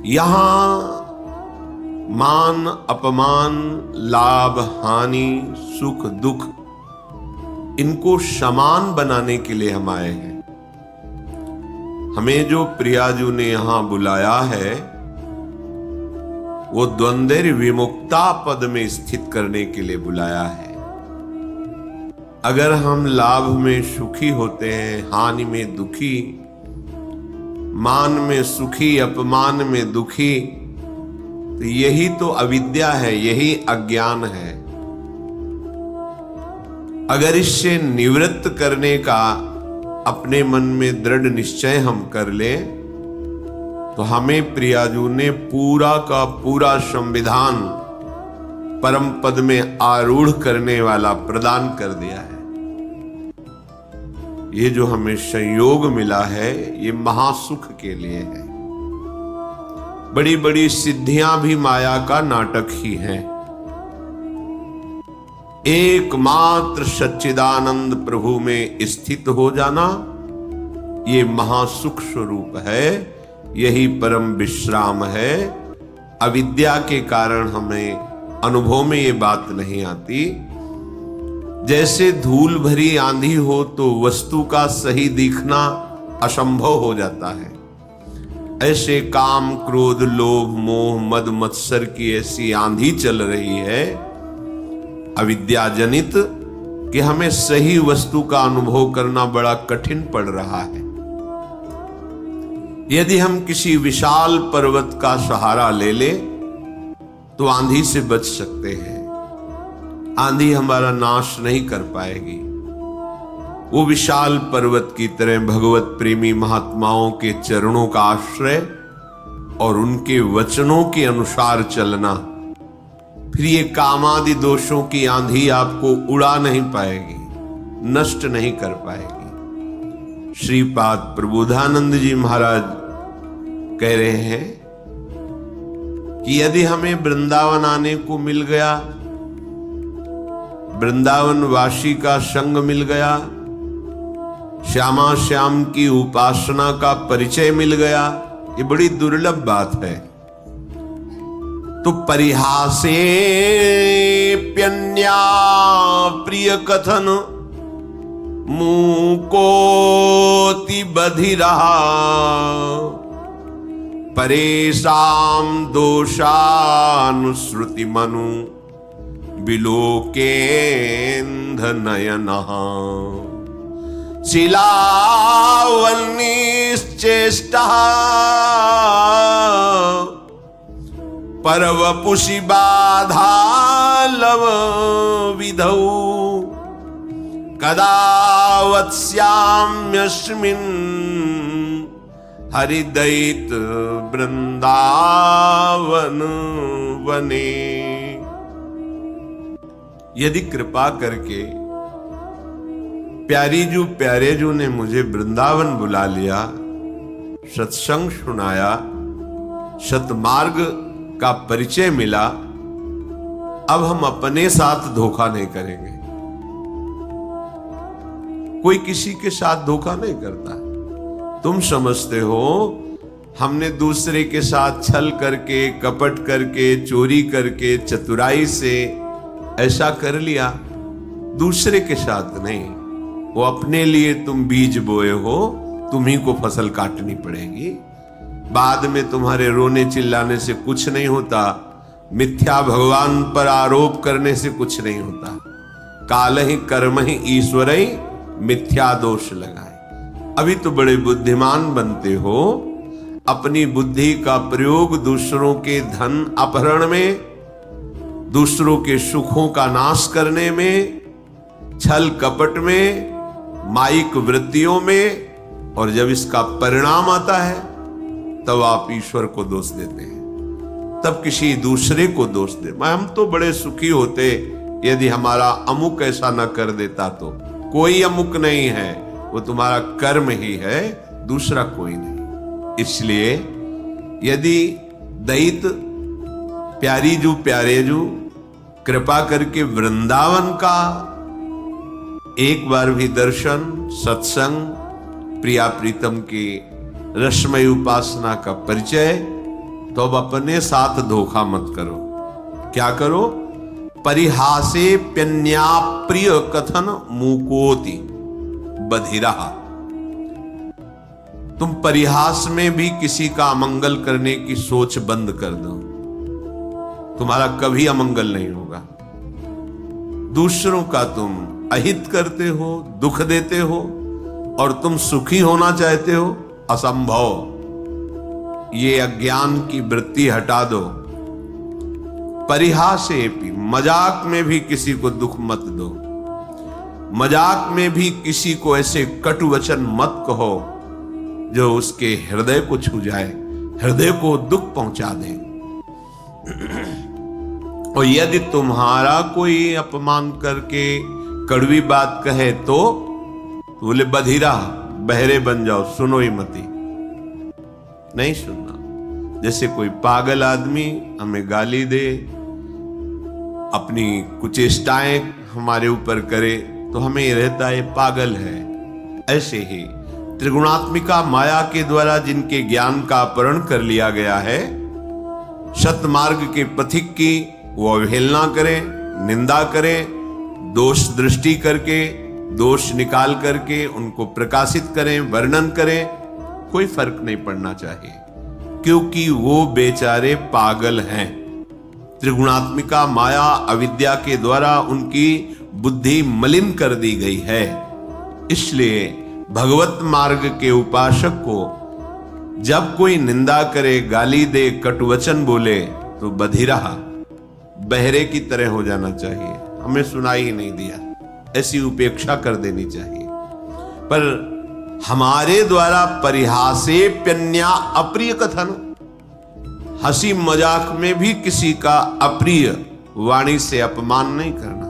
यहां मान अपमान, लाभ हानि, सुख दुख, इनको समान बनाने के लिए हम आए हैं। हमें जो प्रियाजू ने यहां बुलाया है वो द्वंद्व विमुक्ता पद में स्थित करने के लिए बुलाया है। अगर हम लाभ में सुखी होते हैं, हानि में दुखी, मान में सुखी, अपमान में दुखी, तो यही तो अविद्या है, यही अज्ञान है। अगर इससे निवृत्त करने का अपने मन में दृढ़ निश्चय हम कर ले तो हमें प्रियाजू ने पूरा का पूरा संविधान परम पद में आरूढ़ करने वाला प्रदान कर दिया है। ये जो हमें संयोग मिला है ये महासुख के लिए है। बड़ी बड़ी सिद्धियां भी माया का नाटक ही है। एकमात्र सच्चिदानंद प्रभु में स्थित हो जाना ये महासुख स्वरूप है, यही परम विश्राम है। अविद्या के कारण हमें अनुभव में ये बात नहीं आती। जैसे धूल भरी आंधी हो तो वस्तु का सही दिखना असंभव हो जाता है, ऐसे काम क्रोध लोभ मोह मद मत्सर की ऐसी आंधी चल रही है अविद्या जनित कि हमें सही वस्तु का अनुभव करना बड़ा कठिन पड़ रहा है। यदि हम किसी विशाल पर्वत का सहारा ले ले तो आंधी से बच सकते हैं। आंधी हमारा नाश नहीं कर पाएगी। वो विशाल पर्वत की तरह भगवत प्रेमी महात्माओं के चरणों का आश्रय और उनके वचनों के अनुसार चलना, फिर ये कामादि दोषों की आंधी आपको उड़ा नहीं पाएगी, नष्ट नहीं कर पाएगी। श्रीपाद प्रबोधानंद जी महाराज कह रहे हैं कि यदि हमें वृंदावन आने को मिल गया, वृंदावन वासी का संग मिल गया, श्यामा श्याम की उपासना का परिचय मिल गया, ये बड़ी दुर्लभ बात है। तो परिहासे प्यन्या प्रिय कथन मुकोति बधिरा परेशाम दोषानुश्रुति मनु विलोकेन्ध नयनः शिलावन्निश्चेष्टः परवपुषि बाधालव विधौ कदा वत्स्याम्यस्मिन् हरिदयित वृंदावन वने। यदि कृपा करके प्यारे जू ने मुझे वृंदावन बुला लिया, सत्संग सुनाया, सतमार्ग का परिचय मिला, अब हम अपने साथ धोखा नहीं करेंगे। कोई किसी के साथ धोखा नहीं करता। तुम समझते हो हमने दूसरे के साथ छल करके, कपट करके, चोरी करके, चतुराई से ऐसा कर लिया, दूसरे के साथ नहीं। वो अपने लिए तुम बीज बोए हो, तुम्ही को फसल काटनी पड़ेगी। बाद में तुम्हारे रोने चिल्लाने से कुछ नहीं होता, मिथ्या भगवान पर आरोप करने से कुछ नहीं होता। काल ही कर्म ही ईश्वर ही मिथ्या दोष लगाए। अभी तो बड़े बुद्धिमान बनते हो, अपनी बुद्धि का प्रयोग दूसरों के धन अपहरण में, दूसरों के सुखों का नाश करने में, छल कपट में, माइक वृत्तियों में, और जब इसका परिणाम आता है तब आप ईश्वर को दोष देते हैं, तब किसी दूसरे को दोष दे। हम तो बड़े सुखी होते यदि हमारा अमुक ऐसा न कर देता। तो कोई अमुक नहीं है, वो तुम्हारा कर्म ही है, दूसरा कोई नहीं। इसलिए यदि दैत प्यारे जू कृपा करके वृंदावन का एक बार भी दर्शन, सत्संग, प्रिया प्रीतम की रसमय उपासना का परिचय तो अब अपने साथ धोखा मत करो। क्या करो? परिहासे प्यन्या प्रिय कथन मूकोति बधिरा। तुम परिहास में भी किसी का अमंगल करने की सोच बंद कर दो, तुम्हारा कभी अमंगल नहीं होगा। दूसरों का तुम अहित करते हो, दुख देते हो, और तुम सुखी होना चाहते हो, असंभव। ये अज्ञान की वृत्ति हटा दो। परिहासे भी, मजाक में भी किसी को दुख मत दो, मजाक में भी किसी को ऐसे कटु वचन मत कहो जो उसके हृदय को छू जाए, हृदय को दुख पहुंचा दे। और यदि तुम्हारा कोई अपमान करके कड़वी बात कहे तो बोले बधिरा, बहरे बन जाओ, सुनो ही मती। नहीं सुनना। जैसे कोई पागल आदमी हमें गाली दे, अपनी कुचेष्टाएं हमारे ऊपर करे, तो हमें ये रहता है पागल है। ऐसे ही त्रिगुणात्मिका माया के द्वारा जिनके ज्ञान का अपहरण कर लिया गया है, सतमार्ग के पथिक की वो अवहेलना करें, निंदा करें, दोष दृष्टि करके, दोष निकाल करके उनको प्रकाशित करें, वर्णन करें, कोई फर्क नहीं पड़ना चाहिए, क्योंकि वो बेचारे पागल हैं। त्रिगुणात्मिका माया अविद्या के द्वारा उनकी बुद्धि मलिन कर दी गई है। इसलिए भगवत मार्ग के उपासक को जब कोई निंदा करे, गाली दे, कटुवचन बोले, तो बधिरा, बहरे की तरह हो जाना चाहिए। हमें सुनाई ही नहीं दिया, ऐसी उपेक्षा कर देनी चाहिए। पर हमारे द्वारा परिहासे प्यन्या अप्रिय कथन, हंसी मजाक में भी किसी का अप्रिय वाणी से अपमान नहीं करना,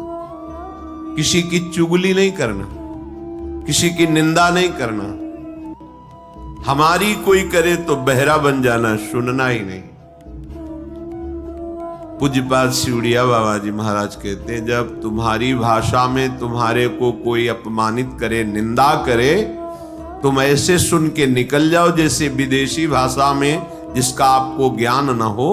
किसी की चुगली नहीं करना, किसी की निंदा नहीं करना। हमारी कोई करे तो बहरा बन जाना, सुनना ही नहीं। पूज्यपाद सिवड़िया बाबा जी महाराज कहते हैं, जब तुम्हारी भाषा में तुम्हारे को कोई अपमानित करे, निंदा करे, तुम ऐसे सुन के निकल जाओ जैसे विदेशी भाषा में जिसका आपको ज्ञान न हो,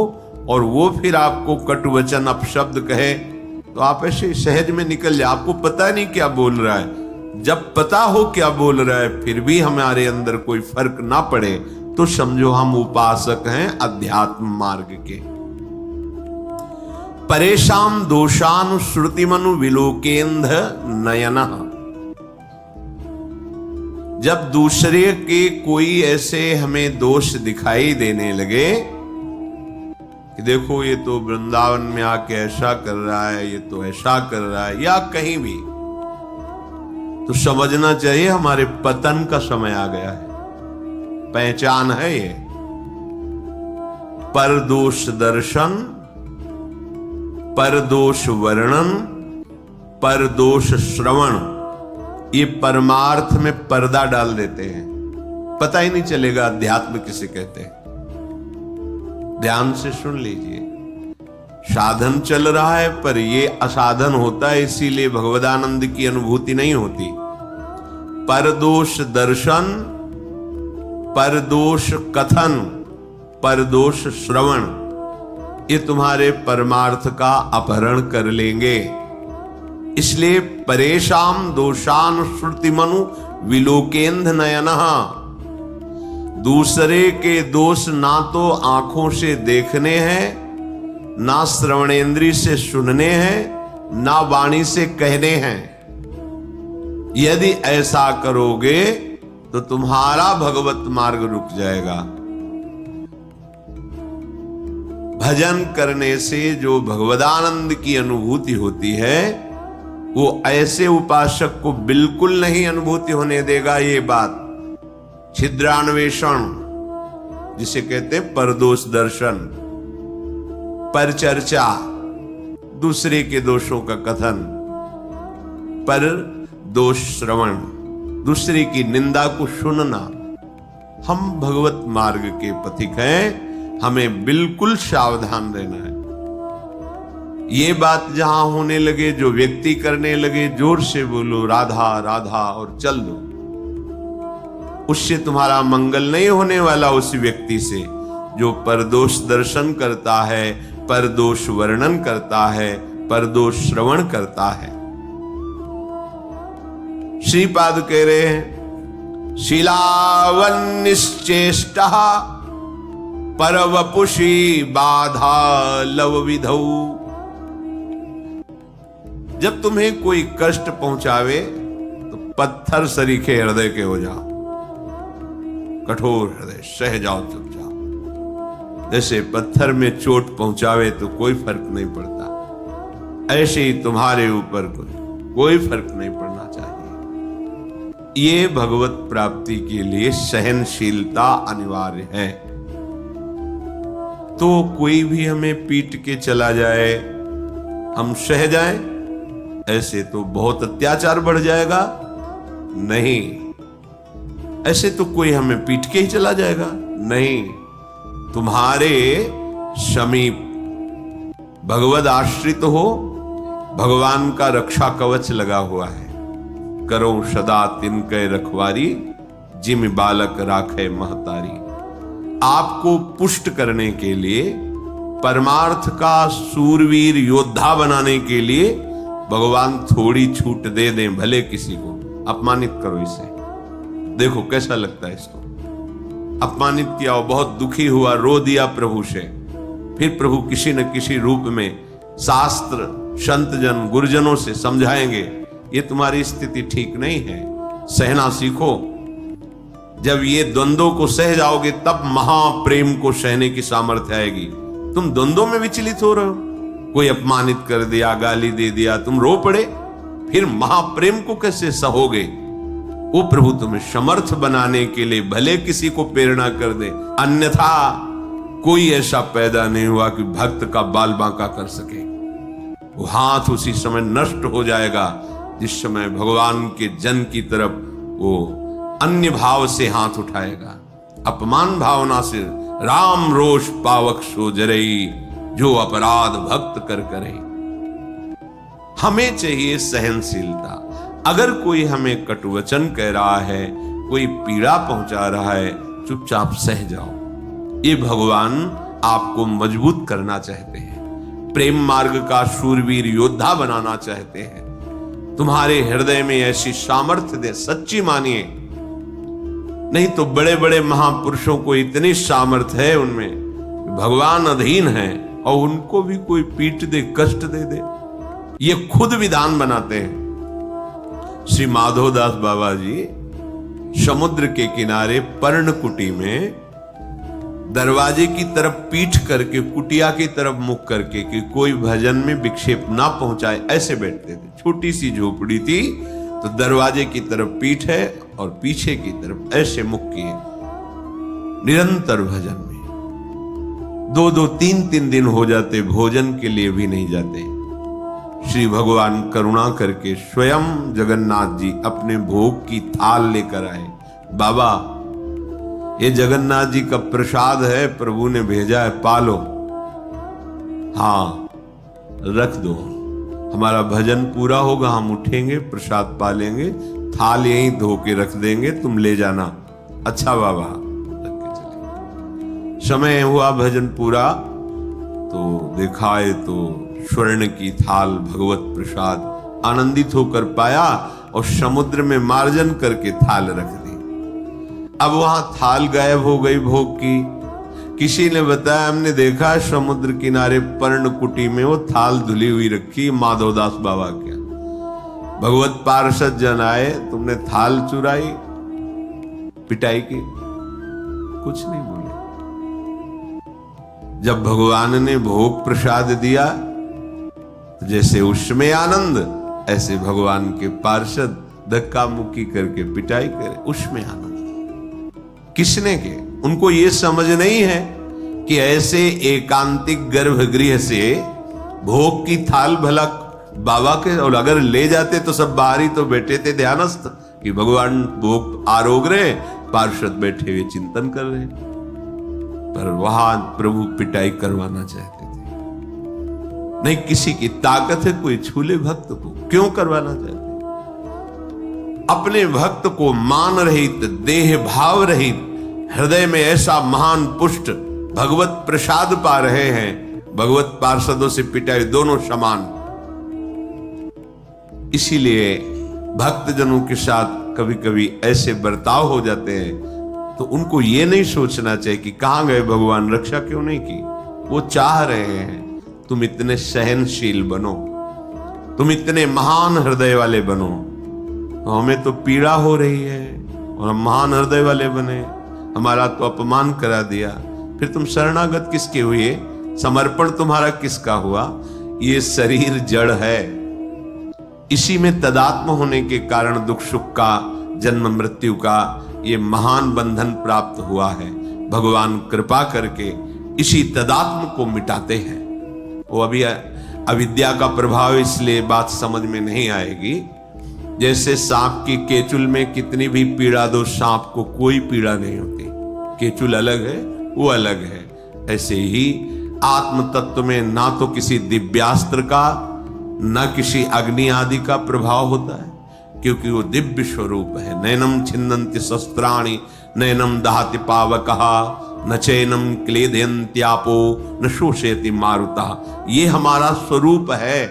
और वो फिर आपको कटुवचन अपशब्द कहे, तो आप ऐसे सहज में निकल जाए। आपको पता नहीं क्या बोल रहा है। जब पता हो क्या बोल रहा है फिर भी हमारे अंदर कोई फर्क ना पड़े, तो समझो हम उपासक हैं अध्यात्म मार्ग के। परेशान दोषान श्रुतिमनु विलोकेंध नयनः। जब दूसरे के कोई ऐसे हमें दोष दिखाई देने लगे कि देखो ये तो वृंदावन में आके ऐसा कर रहा है, ये तो ऐसा कर रहा है, या कहीं भी, तो समझना चाहिए हमारे पतन का समय आ गया है। पहचान है ये। परदोष दर्शन, परदोष वर्णन, परदोष श्रवण, ये परमार्थ में पर्दा डाल देते हैं। पता ही नहीं चलेगा अध्यात्म किसे कहते हैं। ध्यान से सुन लीजिए। साधन चल रहा है पर ये असाधन होता है, इसीलिए भगवदानंद की अनुभूति नहीं होती। परदोष दर्शन, परदोष कथन, परदोष श्रवण, ये तुम्हारे परमार्थ का अपहरण कर लेंगे। इसलिए परेशान दोषान श्रुतिमनु विलोकेंध नयनः। दूसरे के दोष ना तो आंखों से देखने हैं, ना श्रवणेंद्री से सुनने हैं, ना वाणी से कहने हैं। यदि ऐसा करोगे तो तुम्हारा भगवत मार्ग रुक जाएगा। भजन करने से जो भगवदानंद की अनुभूति होती है वो ऐसे उपासक को बिल्कुल नहीं अनुभूति होने देगा। ये बात छिद्रान्वेषण जिसे कहते हैं, परदोष दर्शन, पर चर्चा, दूसरे के दोषों का कथन, पर दोष श्रवण, दूसरे की निंदा को सुनना। हम भगवत मार्ग के पथिक हैं, हमें बिल्कुल सावधान रहना है। ये बात जहां होने लगे, जो व्यक्ति करने लगे, जोर से बोलो राधा राधा और चल दो। उससे तुम्हारा मंगल नहीं होने वाला। उस व्यक्ति से जो परदोष दर्शन करता है, परदोष वर्णन करता है, परदोष श्रवण करता है। श्रीपाद कह रहे हैं शीलावन्निश्चेष्टः परवपुषी बाधा लव विधौ। जब तुम्हें कोई कष्ट पहुंचावे तो पत्थर सरीखे हृदय के हो जाओ, कठोर हृदय, सह जाओ चुपचाप। जैसे पत्थर में चोट पहुंचावे तो कोई फर्क नहीं पड़ता, ऐसे ही तुम्हारे ऊपर कोई फर्क नहीं पड़ना चाहिए। ये भगवत प्राप्ति के लिए सहनशीलता अनिवार्य है। तो कोई भी हमें पीट के चला जाए, हम सह जाएं, ऐसे तो बहुत अत्याचार बढ़ जाएगा। नहीं, ऐसे तो कोई हमें पीट के ही चला जाएगा, नहीं। तुम्हारे समीप भगवद आश्रित हो, भगवान का रक्षा कवच लगा हुआ है। करो सदा तिनके रखवारी, जिम बालक राखे महतारी। आपको पुष्ट करने के लिए, परमार्थ का सूरवीर योद्धा बनाने के लिए भगवान थोड़ी छूट दे दें, भले किसी को अपमानित करो इसे, देखो कैसा लगता है इसको। अपमानित किया, बहुत दुखी हुआ, रो दिया प्रभु से, फिर प्रभु किसी न किसी रूप में शास्त्र, संतजन, गुरुजनों से समझाएंगे ये तुम्हारी स्थिति ठीक नहीं है, सहना सीखो। जब ये द्वंद्वों को सह जाओगे तब महाप्रेम को सहने की सामर्थ्य आएगी। तुम द्वंद्वों में विचलित हो रहे हो, कोई अपमानित कर दिया, गाली दे दिया, तुम रो पड़े, फिर महाप्रेम को कैसे सहोगे? वो प्रभु तुम्हें समर्थ बनाने के लिए भले किसी को प्रेरणा कर दे, अन्यथा कोई ऐसा पैदा नहीं हुआ कि भक्त का बाल बांका कर सके। वो हाथ उसी समय नष्ट हो जाएगा जिस समय भगवान के जन की तरफ वो अन्य भाव से हाथ उठाएगा। अपमान भावना से राम रोष पावक सो जरई, जो अपराध भक्त कर करे। हमें चाहिए सहनशीलता। अगर कोई हमें कटुवचन कह रहा है, कोई पीड़ा पहुंचा रहा है, चुपचाप सह जाओ। ये भगवान आपको मजबूत करना चाहते हैं, प्रेम मार्ग का शूरवीर योद्धा बनाना चाहते हैं। तुम्हारे हृदय में ऐसी सामर्थ्य दे, सच्ची मानिए। नहीं तो बड़े बड़े महापुरुषों को इतनी सामर्थ्य है उनमें, भगवान अधीन है और उनको भी कोई पीट दे, कष्ट दे दे, ये खुद विधान बनाते हैं। श्री माधोदास बाबा जी समुद्र के किनारे पर्णकुटी में दरवाजे की तरफ पीठ करके, कुटिया की तरफ मुख करके कि कोई भजन में विक्षेप ना पहुंचाए, ऐसे बैठते थे। छोटी सी झोपड़ी थी तो दरवाजे की तरफ पीठ है और पीछे की तरफ ऐसे मुख किए, निरंतर भजन में 2-2, 3-3 दिन हो जाते, भोजन के लिए भी नहीं जाते। श्री भगवान करुणा करके स्वयं जगन्नाथ जी अपने भोग की थाल लेकर आए। बाबा, ये जगन्नाथ जी का प्रसाद है, प्रभु ने भेजा है, पालो। हाँ, रख दो, हमारा भजन पूरा होगा, हम उठेंगे, प्रसाद पालेंगे, थाल यहीं धो के रख देंगे, तुम ले जाना। अच्छा बाबा, रख के चले। समय हुआ भजन पूरा तो दिखाए तो स्वर्ण की थाल, भगवत प्रसाद, आनंदित होकर पाया और समुद्र में मार्जन करके थाल रख दी। अब वहां थाल गायब हो गई भोग की। किसी ने बताया, हमने देखा समुद्र किनारे पर्णकुटी में वो थाल धुली हुई रखी, माधवदास बाबा के। भगवत पार्षद जन आए, तुमने थाल चुराई, पिटाई की? कुछ नहीं बोले। जब भगवान ने भोग प्रसाद दिया, जैसे उसमें आनंद, ऐसे भगवान के पार्षद धक्का मुक्की करके पिटाई करे, उसमें आनंद। किसने के? उनको ये समझ नहीं है कि ऐसे एकांतिक गर्भगृह से भोग की थाल भला बाबा के, और अगर ले जाते तो सब बाहर ही तो बैठे थे ध्यानस्थ कि भगवान भोग आरोग रहे, पार्षद बैठे हुए चिंतन कर रहे, पर वहां प्रभु पिटाई करवाना चाहते थे। नहीं, किसी की ताकत है कोई छूले भक्त को, क्यों करवाना चाहते? अपने भक्त को मान रहित, देह भाव रहित, हृदय में ऐसा महान पुष्ट भगवत प्रसाद पा रहे हैं, भगवत पार्षदों से पिटाई, दोनों समान। इसीलिए भक्तजनों के साथ कभी कभी ऐसे बर्ताव हो जाते हैं तो उनको ये नहीं सोचना चाहिए कि कहां गए भगवान, रक्षा क्यों नहीं की। वो चाह रहे हैं तुम इतने सहनशील बनो, तुम इतने महान हृदय वाले बनो। तो हमें तो पीड़ा हो रही है और हम महान हृदय वाले बने, हमारा तो अपमान करा दिया, फिर तुम शरणागत किसके हुए, समर्पण तुम्हारा किसका हुआ। ये शरीर जड़ है, इसी में तदात्म होने के कारण दुख सुख का, जन्म मृत्यु का ये महान बंधन प्राप्त हुआ है। भगवान कृपा करके इसी तदात्म को मिटाते हैं। वो अभी अविद्या का प्रभाव, इसलिए बात समझ में नहीं आएगी। जैसे सांप की केचुल में कितनी भी पीड़ा दो, सांप को कोई पीड़ा नहीं होती, केचुल अलग है, वो अलग है। ऐसे ही आत्म तत्व में ना तो किसी दिव्यास्त्र का, न किसी अग्नि आदि का प्रभाव होता है, क्योंकि वो दिव्य स्वरूप है। नैनम छिन्नन्ति शस्त्राणि नैनम दहति पावकः न चैनम क्लेदयन्त्यापो न शोषयति मारुतः। ये हमारा स्वरूप है।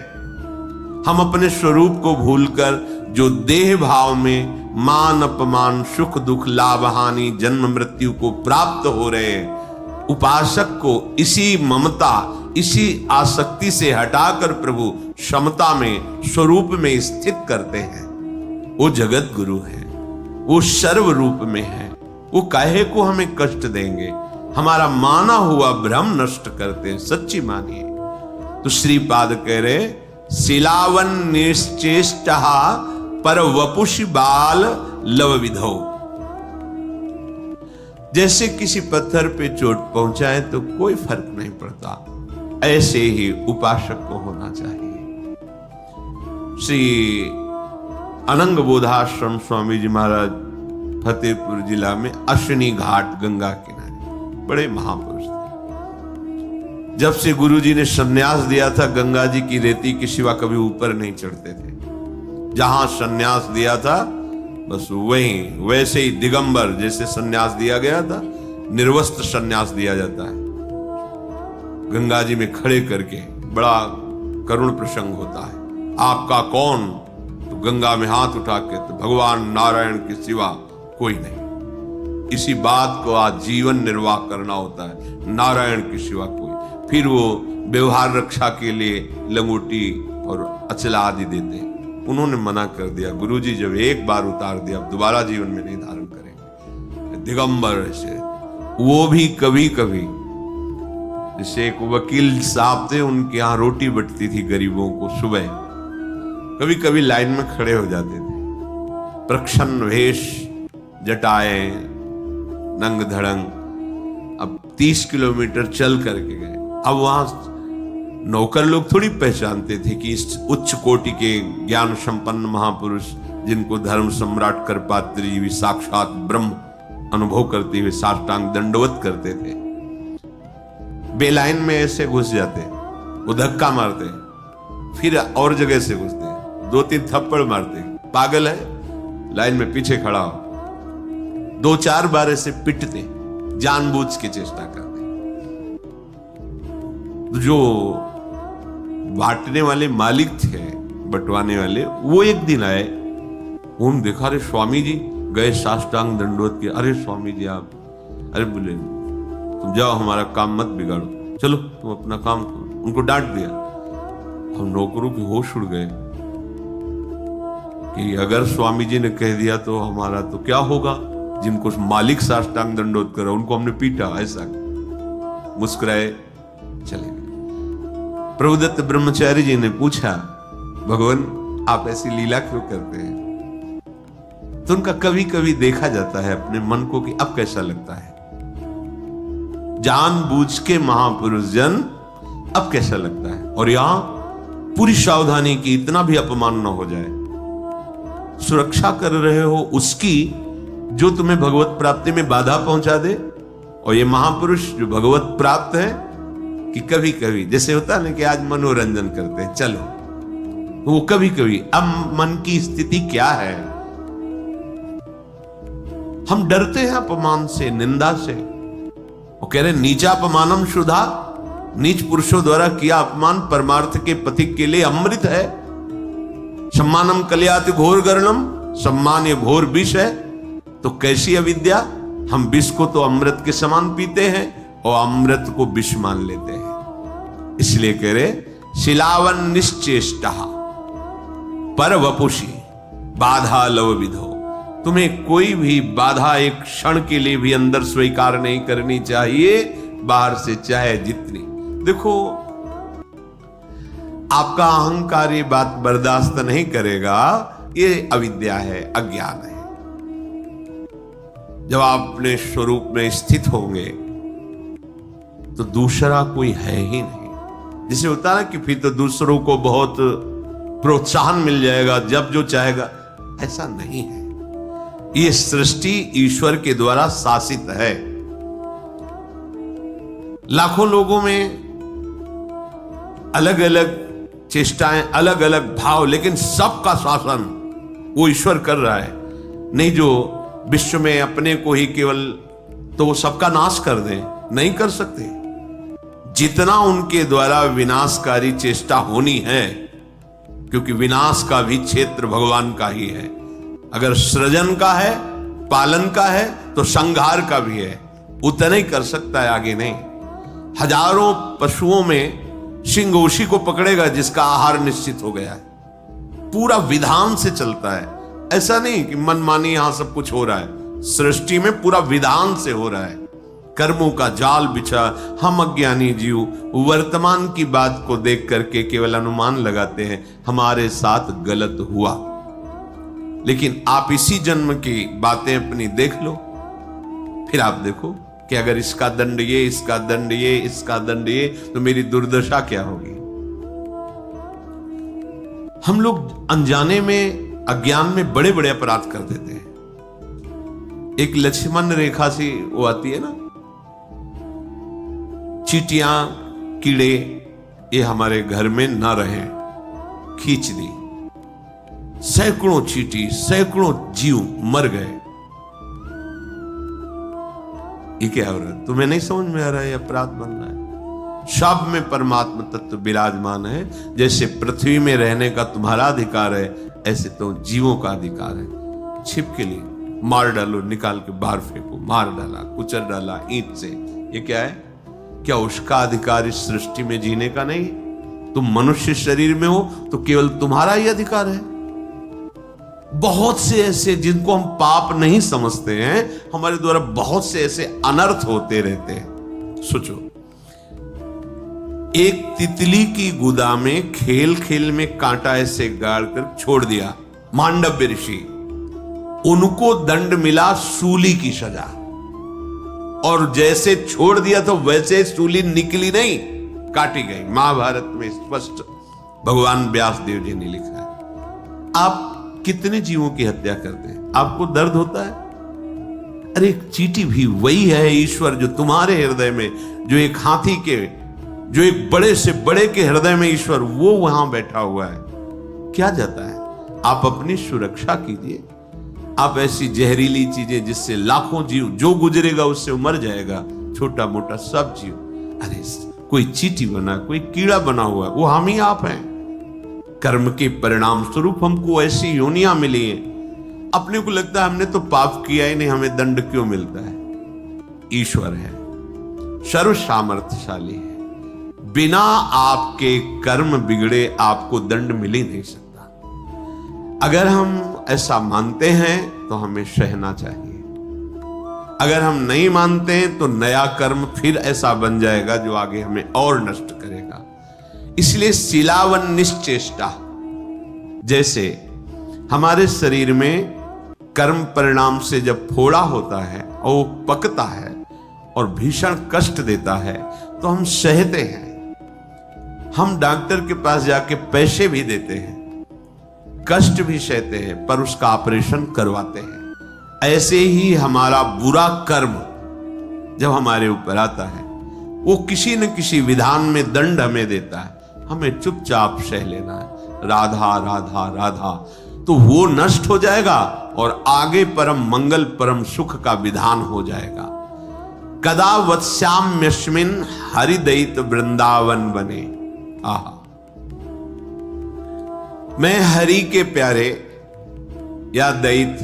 हम अपने स्वरूप को भूलकर जो देह भाव में मान अपमान, सुख दुख, लाभ हानि, जन्म मृत्यु को प्राप्त हो रहे हैं, उपासक को इसी ममता, इसी आसक्ति से हटाकर प्रभु समता में, स्वरूप में स्थित करते हैं। वो जगत गुरु है, वो सर्व रूप में है। वो काहे को हमें कष्ट देंगे, हमारा माना हुआ भ्रम नष्ट करते हैं। सच्ची मानिए तो श्रीपाद कह रहे, शिलावन निश्चेष्ट पर वपुषि बाल लव विधौ। जैसे किसी पत्थर पे चोट पहुंचाए तो कोई फर्क नहीं पड़ता, ऐसे ही उपासक को होना चाहिए। श्री अनंग बोधाश्रम स्वामी जी महाराज फतेहपुर जिला में अश्विनी घाट गंगा किनारे बड़े महापुरुष थे। जब से गुरुजी ने संन्यास दिया था, गंगा जी की रेती के सिवा कभी ऊपर नहीं चढ़ते थे। जहां संन्यास दिया था बस वहीं, वैसे ही दिगंबर जैसे संन्यास दिया गया था, निर्वस्त्र संन्यास दिया जाता है। गंगा जी में खड़े करके बड़ा करुण प्रसंग होता है। आपका कौन? तो गंगा में हाथ उठा के, तो भगवान नारायण के सिवा कोई नहीं। इसी बात को आज जीवन निर्वाह करना होता है, नारायण के सिवा कोई। फिर वो व्यवहार रक्षा के लिए लंगोटी और अचला आदि देते हैं। उन्होंने मना कर दिया, गुरुजी जब एक बार उतार दिया अब दोबारा जीवन में नहीं धारण करेंगे। दिगंबर ऐसे, वो भी कभी कभी, जैसे एक वकील साहब थे, उनके यहाँ रोटी बंटती थी गरीबों को सुबह, कभी कभी लाइन में खड़े हो जाते थे, प्रच्छन्न वेश, जटाए, नंग धड़ंग। अब 30 किलोमीटर चल करके गए। अब वहां नौकर लोग थोड़ी पहचानते थे कि इस उच्च कोटि के ज्ञान संपन्न महापुरुष, जिनको धर्म सम्राट करपात्री जी भी साक्षात ब्रह्म अनुभव करते हुए साष्टांग दंडवत करते थे। बेलाइन में ऐसे घुस जाते, वो धक्का मारते, फिर और जगह से घुसते, 2-3 थप्पड़ मारते, पागल है, लाइन में पीछे खड़ा हो। 2-4 बार ऐसे पिटते, जानबूझ के चेष्टा करते। जो बांटने वाले मालिक थे, बंटवाने वाले, वो एक दिन आए, उन्होंने देखा, अरे स्वामी जी, गए साष्टांग दंडवत किया। अरे स्वामी जी आप, अरे बोले तुम जाओ, हमारा काम मत बिगाड़ो, चलो तुम अपना काम करो। उनको डांट दिया। हम नौकरों के होश उड़ गए कि अगर स्वामी जी ने कह दिया तो हमारा तो क्या होगा। जिनको मालिक साष्टांग दंडवत करा उनको हमने पीटा, ऐसा। मुस्कुराए, चले गए। प्रभुदत्त ब्रह्मचारी जी ने पूछा, भगवान आप ऐसी लीला क्यों करते हैं? तो उनका कभी कभी देखा जाता है अपने मन को कि अब कैसा लगता है। जानबूझ के महापुरुष जन, अब कैसा लगता है। और यहां पूरी सावधानी की, इतना भी अपमान न हो जाए। सुरक्षा कर रहे हो उसकी जो तुम्हें भगवत प्राप्ति में बाधा पहुंचा दे। और ये महापुरुष जो भगवत प्राप्त है, कि कभी कभी जैसे होता है ना कि आज मनोरंजन करते हैं, चलो, वो कभी कभी, अब मन की स्थिति क्या है, हम डरते हैं अपमान से, निंदा से। वो कह रहे नीचापमानम शुद्धा, नीच पुरुषों द्वारा किया अपमान परमार्थ के पथिक के लिए अमृत है। सम्मानम कल्याति घोर गर्णम, सम्मान ये घोर विष है। तो कैसी अविद्या, हम विष को तो अमृत के समान पीते हैं और अमृत को विष मान लेते हैं। इसलिए कह रहे शिलावन निश्चेष्टा पर वपुषी बाधा लव विधो, तुम्हें कोई भी बाधा एक क्षण के लिए भी अंदर स्वीकार नहीं करनी चाहिए, बाहर से चाहे जितनी। देखो आपका अहंकार ये बात बर्दाश्त नहीं करेगा, ये अविद्या है, अज्ञान है। जब आप अपने स्वरूप में स्थित होंगे तो दूसरा कोई है ही नहीं। जिसे होता है कि फिर तो दूसरों को बहुत प्रोत्साहन मिल जाएगा, जब जो चाहेगा, ऐसा नहीं है। ये सृष्टि ईश्वर के द्वारा शासित है। लाखों लोगों में अलग अलग चेष्टाएं, अलग अलग भाव, लेकिन सबका शासन वो ईश्वर कर रहा है। नहीं जो विश्व में अपने को ही केवल तो वो सबका नाश कर दें, नहीं कर सकते। जितना उनके द्वारा विनाशकारी चेष्टा होनी है, क्योंकि विनाश का भी क्षेत्र भगवान का ही है। अगर सृजन का है, पालन का है, तो संहार का भी है। उतना ही कर सकता है, आगे नहीं। हजारों पशुओं में सिंह उसी को पकड़ेगा जिसका आहार निश्चित हो गया है। पूरा विधान से चलता है, ऐसा नहीं कि मनमानी यहां सब कुछ हो रहा है। सृष्टि में पूरा विधान से हो रहा है। कर्मों का जाल बिछा हम अज्ञानी जीव वर्तमान की बात को देख करके केवल अनुमान लगाते हैं हमारे साथ गलत हुआ। लेकिन आप इसी जन्म की बातें अपनी देख लो, फिर आप देखो कि अगर इसका दंड ये, इसका दंड ये, इसका दंड ये, तो मेरी दुर्दशा क्या होगी। हम लोग अनजाने में, अज्ञान में बड़े बड़े अपराध कर देते हैं। एक लक्ष्मण रेखा सी वो आती है ना, चींटियां कीड़े ये हमारे घर में ना रहे, खींच दी। सैकड़ों चींटी, सैकड़ों जीव मर गए। ये क्या हो रहा है? तुम्हें नहीं समझ में आ रहा है? अपराध बन रहा है। सब में परमात्मा तत्व विराजमान है। जैसे पृथ्वी में रहने का तुम्हारा अधिकार है, ऐसे तो जीवों का अधिकार है। छिप के लिए मार डालो, निकाल के बाहर फेंको, मार डाला, कुचल डाला ईंट से, ये क्या है? क्या उसका अधिकार इस सृष्टि में जीने का नहीं? तुम मनुष्य शरीर में हो तो केवल तुम्हारा ही अधिकार है। बहुत से ऐसे जिनको हम पाप नहीं समझते हैं, हमारे द्वारा बहुत से ऐसे अनर्थ होते रहते हैं। सोचो, एक तितली की गुदा में खेल खेल में कांटा ऐसे गाड़ कर छोड़ दिया मांडव्य ऋषि, उनको दंड मिला सूली की सजा। और जैसे छोड़ दिया तो वैसे सूली निकली नहीं, काटी गई। महाभारत में स्पष्ट भगवान व्यास देव जी ने लिखा है। आप कितने जीवों की हत्या करते हैं? आपको दर्द होता है? अरे एक चींटी भी वही है ईश्वर जो तुम्हारे हृदय में, जो एक हाथी के, जो एक बड़े से बड़े के हृदय में ईश्वर, वो वहां बैठा हुआ है। क्या जाता है? आप अपनी सुरक्षा कीजिए। आप ऐसी जहरीली चीजें जिससे लाखों जीव, जो गुजरेगा उससे मर जाएगा, छोटा मोटा सब जीव। अरे कोई चींटी बना, कोई कीड़ा बना हुआ, वो हम ही आप हैं। कर्म के परिणाम स्वरूप हमको ऐसी योनियां मिली हैं। अपने को लगता है हमने तो पाप किया ही नहीं, हमें दंड क्यों मिलता है? ईश्वर है, सर्व सामर्थ्यशाली है। बिना आपके कर्म बिगड़े आपको दंड मिल ही नहीं सकता। अगर हम ऐसा मानते हैं तो हमें सहना चाहिए। अगर हम नहीं मानते हैं तो नया कर्म फिर ऐसा बन जाएगा जो आगे हमें और नष्ट करेगा। इसलिए शिलावन निश्चेष्टा, जैसे हमारे शरीर में कर्म परिणाम से जब फोड़ा होता है और वो पकता है और भीषण कष्ट देता है तो हम सहते हैं। हम डॉक्टर के पास जाके पैसे भी देते हैं, कष्ट भी सहते हैं, पर उसका ऑपरेशन करवाते हैं। ऐसे ही हमारा बुरा कर्म जब हमारे ऊपर आता है, वो किसी न किसी विधान में दंड हमें देता है, हमें चुपचाप सह लेना है। राधा राधा राधा, तो वो नष्ट हो जाएगा और आगे परम मंगल, परम सुख का विधान हो जाएगा। कदा वत्स्याम्यस्मिन् हरिदयित वृंदावन बने। आहा, मैं हरि के प्यारे या दैत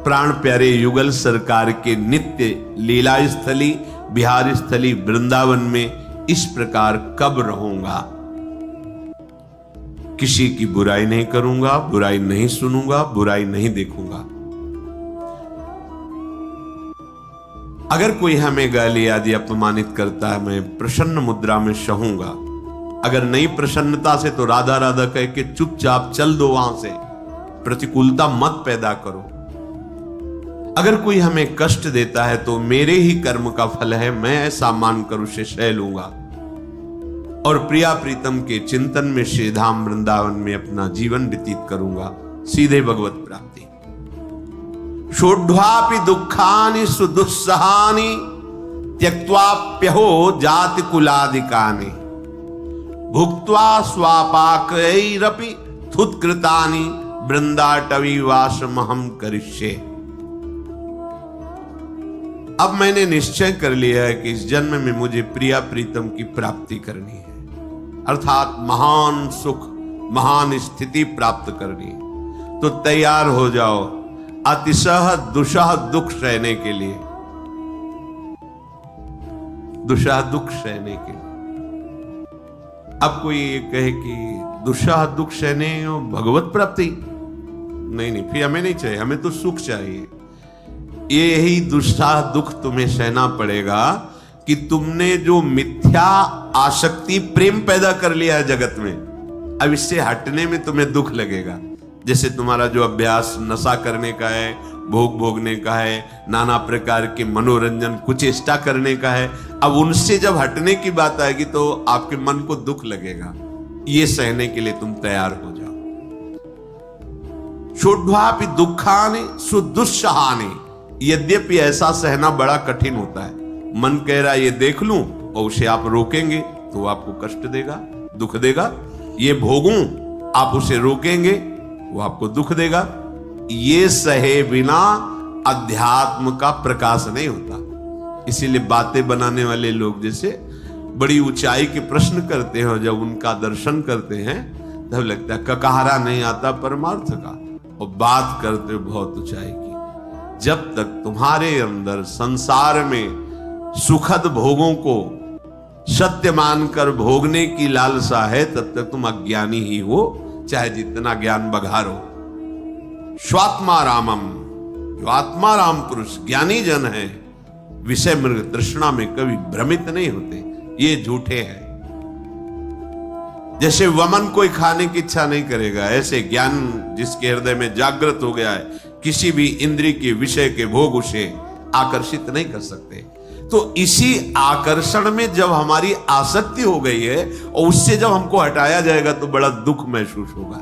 प्राण प्यारे युगल सरकार के नित्य लीला स्थली बिहार स्थली वृंदावन में इस प्रकार कब रहूंगा। किसी की बुराई नहीं करूंगा, बुराई नहीं सुनूंगा, बुराई नहीं देखूंगा। अगर कोई हमें गाली आदि अपमानित करता है, मैं प्रसन्न मुद्रा में सहूंगा। अगर नई प्रसन्नता से तो राधा राधा कह के चुपचाप चल दो वहां से, प्रतिकूलता मत पैदा करो। अगर कोई हमें कष्ट देता है तो मेरे ही कर्म का फल है, मैं ऐसा मानकर उसे सह लूंगा और प्रिया प्रीतम के चिंतन में श्री धाम वृंदावन में अपना जीवन व्यतीत करूंगा, सीधे भगवत प्राप्ति। षोड्वापि दुखानि सुदुस्सहानि त्यक्त्वाप्यहो जाति कुलादिकानि भुक्त्वा स्वापाकैरपि थुत्कृतानि वृंदाटवीवासमहं करिष्ये। अब मैंने निश्चय कर लिया है कि इस जन्म में मुझे प्रिया प्रीतम की प्राप्ति करनी है, अर्थात महान सुख महान स्थिति प्राप्त करनी है। तो तैयार हो जाओ अतिशह दुषह दुख सहने के लिए, दुषह दुख सहने के लिए। अब कोई ये कहे कि दुषह दुख सहने भगवत प्राप्ति, नहीं, फिर हमें नहीं चाहिए, हमें तो सुख चाहिए। यही दुष्टा दुख तुम्हें सहना पड़ेगा कि तुमने जो मिथ्या आसक्ति प्रेम पैदा कर लिया है जगत में, अब इससे हटने में तुम्हें दुख लगेगा। जैसे तुम्हारा जो अभ्यास नशा करने का है, भोग भोगने का है, नाना प्रकार के मनोरंजन कुचेष्टा करने का है, अब उनसे जब हटने की बात आएगी तो आपके मन को दुख लगेगा। ये सहने के लिए तुम तैयार हो जाओ। षोड्वापि दुखानि सुदुस्सहानि, यद्यपि ऐसा सहना बड़ा कठिन होता है। मन कह रहा है ये देख लूं और उसे आप रोकेंगे तो आपको कष्ट देगा, दुख देगा। ये भोगूं, आप उसे रोकेंगे वो आपको दुख देगा। ये सहे बिना अध्यात्म का प्रकाश नहीं होता। इसीलिए बातें बनाने वाले लोग जैसे बड़ी ऊंचाई के प्रश्न करते हैं, जब उनका दर्शन करते हैं तब लगता है ककहरा नहीं आता परमार्थ का, और बात करते बहुत ऊंचाई की। जब तक तुम्हारे अंदर संसार में सुखद भोगों को सत्य मानकर भोगने की लालसा है, तब तक तुम अज्ञानी ही हो, चाहे जितना ज्ञान बघारो। स्वात्मा रामम, जो आत्मा राम पुरुष ज्ञानी जन है, विषय मृग तृष्णा में कभी भ्रमित नहीं होते, ये झूठे हैं। जैसे वमन कोई खाने की इच्छा नहीं करेगा, ऐसे ज्ञान जिसके हृदय में जागृत हो गया है, किसी भी इंद्रिय के विषय के भोग उसे आकर्षित नहीं कर सकते। तो इसी आकर्षण में जब हमारी आसक्ति हो गई है और उससे जब हमको हटाया जाएगा तो बड़ा दुख महसूस होगा।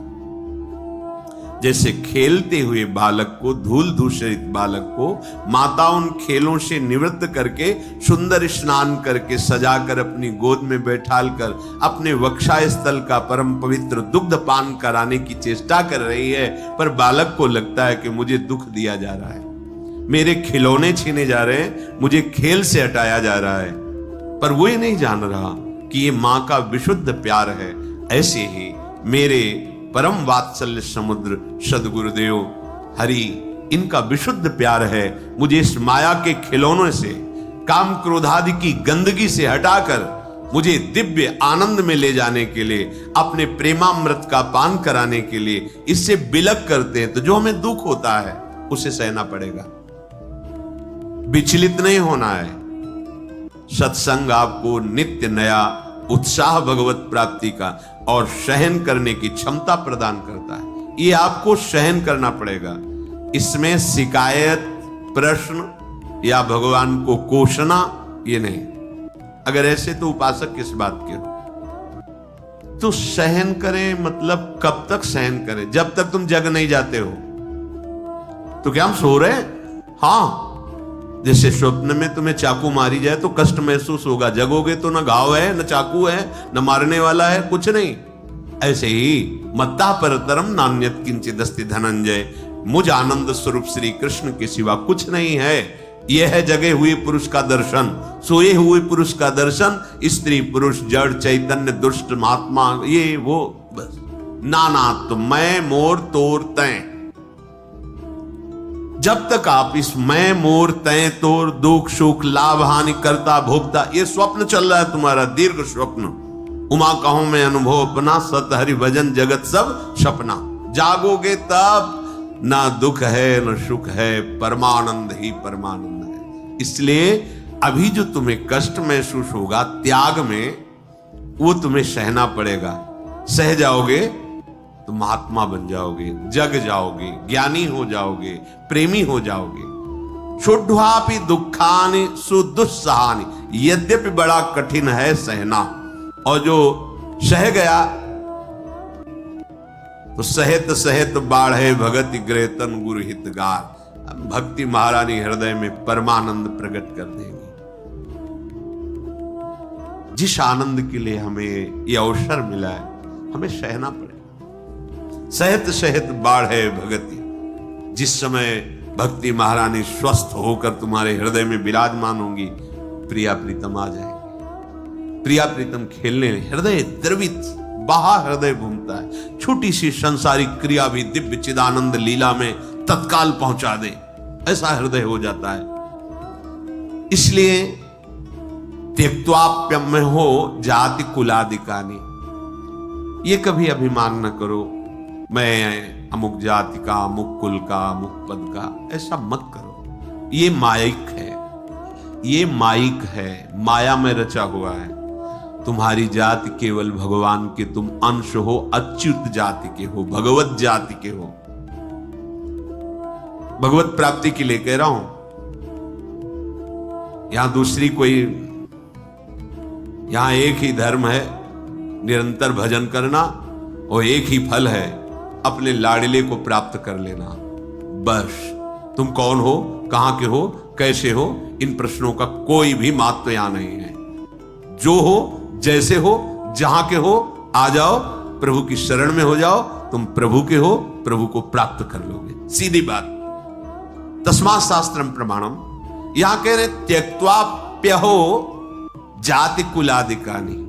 जैसे खेलते हुए बालक को, धूल दूषित बालक को माता उन खेलों से निवृत्त करके सुंदर स्नान करके सजाकर अपनी गोद में बैठाल कर अपने वक्षा स्थल का परम पवित्र दुग्ध पान कराने की चेष्टा कर रही है, पर बालक को लगता है कि मुझे दुख दिया जा रहा है, मेरे खिलौने छीने जा रहे हैं, मुझे खेल से हटाया जा रहा है। पर वो ही नहीं जान रहा कि ये मां का विशुद्ध प्यार है। ऐसे ही मेरे परम वात्सल्य समुद्र सदगुरुदेव हरि, इनका विशुद्ध प्यार है। मुझे इस माया के खिलौनों से, काम क्रोधादि की गंदगी से हटाकर मुझे दिव्य आनंद में ले जाने के लिए, अपने प्रेमामृत का पान कराने के लिए इससे बिलक करते हैं। तो जो हमें दुख होता है उसे सहना पड़ेगा, विचलित नहीं होना है। सत्संग आपको नित्य नया उत्साह भगवत प्राप्ति का और सहन करने की क्षमता प्रदान करता है। ये आपको सहन करना पड़ेगा। इसमें शिकायत, प्रश्न या भगवान को कोसना ये नहीं। अगर ऐसे तो उपासक किस बात के हो? तो सहन करें मतलब कब तक सहन करें? जब तक तुम जग नहीं जाते हो। तो क्या हम सो रहे हैं? हाँ, जैसे स्वप्न में तुम्हें चाकू मारी जाए तो कष्ट महसूस होगा, जगोगे तो न घाव है, न चाकू है, न मारने वाला है, कुछ नहीं। ऐसे ही मत्ता परतरम नान्यत किंचिदस्ति धनंजय, मुझ आनंद स्वरूप श्री कृष्ण के सिवा कुछ नहीं है। यह है जगे हुए पुरुष का दर्शन, सोए हुए पुरुष का दर्शन, स्त्री पुरुष जड़ चैतन्य दुष्ट महात्मा ये वो, बस नाना तो मैं मोर तोर तय। जब तक आप इस मैं मोर तय तोर दुख सुख लाभ हानि करता भोगता, ये स्वप्न चल रहा है तुम्हारा, दीर्घ स्वप्न। उमा कहूं मैं अनुभव अपना, सत हरि भजन जगत सब सपना। जागोगे तब ना दुख है न सुख है, परमानंद ही परमानंद है। इसलिए अभी जो तुम्हें कष्ट महसूस होगा त्याग में, वो तुम्हें सहना पड़ेगा। सह जाओगे तो महात्मा बन जाओगे, जग जाओगे, ज्ञानी हो जाओगे, प्रेमी हो जाओगे। शुद्धापि दुखानि सुदुस्सहानि, यद्यपि बड़ा कठिन है सहना, और जो सह गया तो सहित सहित बाढ़े भगति ग्रहतन गुरु हितगार। भक्ति महारानी हृदय में परमानंद प्रकट कर देंगी। जिस आनंद के लिए हमें यह अवसर मिला है, हमें सहना पड़ेगा। सहित सहित बाढ़े भगति, जिस समय भक्ति महारानी स्वस्थ होकर तुम्हारे हृदय में विराजमान होंगी, प्रिया प्रीतम आ जाएंगे। प्रिया प्रीतम खेलने, हृदय द्रवित, बाहर हृदय घूमता है। छोटी सी संसारिक क्रिया भी दिव्य चिदानंद लीला में तत्काल पहुंचा दे, ऐसा हृदय हो जाता है। इसलिए त्यक्त्वाप्यम्य हो जाति कुलादिकानि, ये कभी अभिमान न करो मैं अमुक जाति का, अमुक कुल का, अमुक पद का, ऐसा मत करो। ये माइक है, ये माइक है, माया में रचा हुआ है। तुम्हारी जाति केवल भगवान के तुम अंश हो, अच्युत जाति के हो, भगवत जाति के हो। भगवत प्राप्ति के लिए कह रहा हूं। यहां दूसरी कोई, यहां एक ही धर्म है, निरंतर भजन करना, और एक ही फल है, अपने लाडले को प्राप्त कर लेना। बस तुम कौन हो, कहां के हो, कैसे हो, इन प्रश्नों का कोई भी महत्व यहां नहीं है। जो हो, जैसे हो, जहां के हो, आ जाओ, प्रभु की शरण में हो जाओ, तुम प्रभु के हो, प्रभु को प्राप्त कर लोगे। सीधी बात। तस्मात् शास्त्रम प्रमाणम, यहां कह रहे त्यक्त्वाप्यहो जाति कुलादिकानि।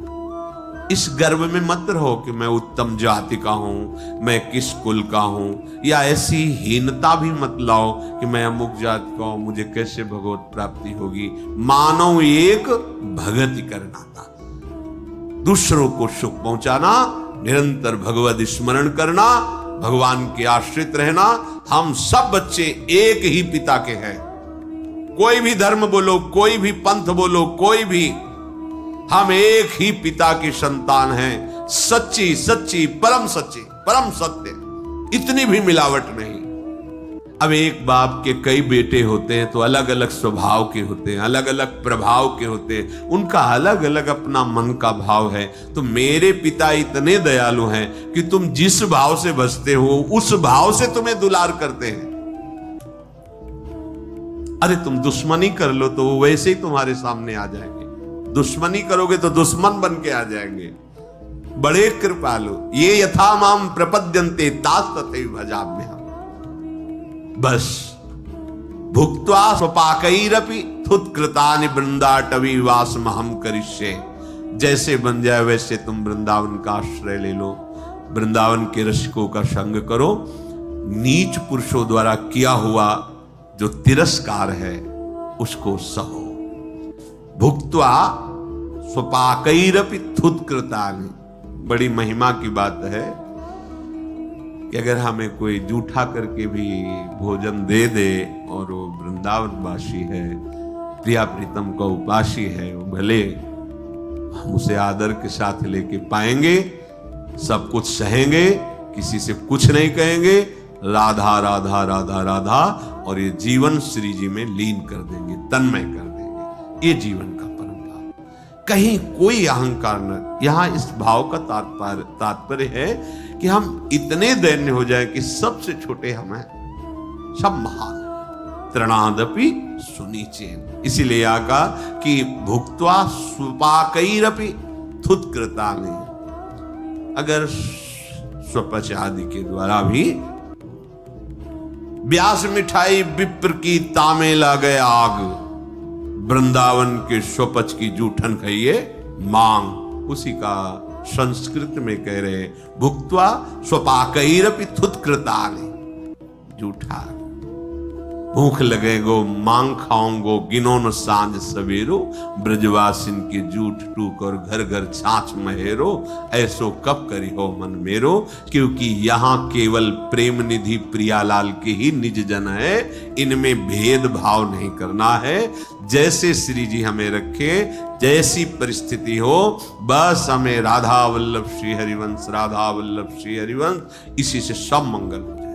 इस गर्व में मत रहो कि मैं उत्तम जाति का हूं, मैं किस कुल का हूं, या ऐसी हीनता भी मत लाओ कि मैं अमुक जाति का हूं, मुझे कैसे भगवत प्राप्ति होगी। मानव एक भगति करना था, दूसरों को सुख पहुंचाना, निरंतर भगवत स्मरण करना, भगवान के आश्रित रहना। हम सब बच्चे एक ही पिता के हैं। कोई भी धर्म बोलो, कोई भी पंथ बोलो, कोई भी, हम एक ही पिता की संतान हैं। सच्ची सच्ची परम सच्ची परम सत्य, इतनी भी मिलावट नहीं। अब एक बाप के कई बेटे होते हैं तो अलग अलग स्वभाव के होते हैं, अलग अलग प्रभाव के होते हैं, उनका अलग अलग अपना मन का भाव है। तो मेरे पिता इतने दयालु हैं कि तुम जिस भाव से बसते हो उस भाव से तुम्हें दुलार करते हैं। अरे तुम दुश्मनी कर लो तो वो वैसे ही तुम्हारे सामने आ जाएंगे, दुश्मनी करोगे तो दुश्मन बन के आ जाएंगे। बड़े कृपालु, ये यथा माम प्रपद्यन्ते तास तथैव भजाम्यहम्। बस भुक्त्वा स्वपाकैरपि थुत्कृतानि वृंदाटवी वासमहं करिष्ये। जैसे बन जाए वैसे तुम वृंदावन का आश्रय ले लो, वृंदावन के रसिकों का संग करो। नीच पुरुषों द्वारा किया हुआ जो तिरस्कार है उसको सहो। भुक्त्वा स्वपाकैरपि थुत्कृतानि। बड़ी महिमा की बात है कि अगर हमें कोई जूठा करके भी भोजन दे दे और वो वृंदावन वासी है, प्रिया प्रीतम का उपासी है, वो भले हम उसे आदर के साथ लेके पाएंगे, सब कुछ सहेंगे, किसी से कुछ नहीं कहेंगे, राधा राधा राधा राधा, और ये जीवन श्री जी में लीन कर देंगे, तन्मय कर देंगे। ये जीवन का परम भाव, कहीं कोई अहंकार न। यहां इस भाव का तात्पर्य है कि हम इतने दैन्य हो जाए कि सबसे छोटे हम हैं, सब महान, तृणादपि सुनीचेन। इसीलिए यहाँ कहा कि भुक्त्वा स्वपाकैरपि थुत्कृतानि। अगर स्वपच आदि के द्वारा भी व्यास मिठाई विप्र की तामे ला गए आग, वृंदावन के स्वपच की जूठन खाइए मांग। उसी का संस्कृत में कह रहे भुक्त्वा स्वपाकैरपि थुत्कृतानि, जूठा भूख लगेगो मांग खाऊंगो गिनो न सांझ सवेरो, ब्रजवासिन के जूठ टूक और घर घर छाछ महेरो, ऐसो कब करी हो मन मेरो। क्योंकि यहाँ केवल प्रेम निधि प्रियालाल के ही निज जन है, इनमें भेदभाव नहीं करना है। जैसे श्री जी हमें रखे, जैसी परिस्थिति हो, बस हमें राधा वल्लभ श्री हरिवंश, राधा वल्लभ श्री हरिवंश, इसी से सब मंगल हो जाए।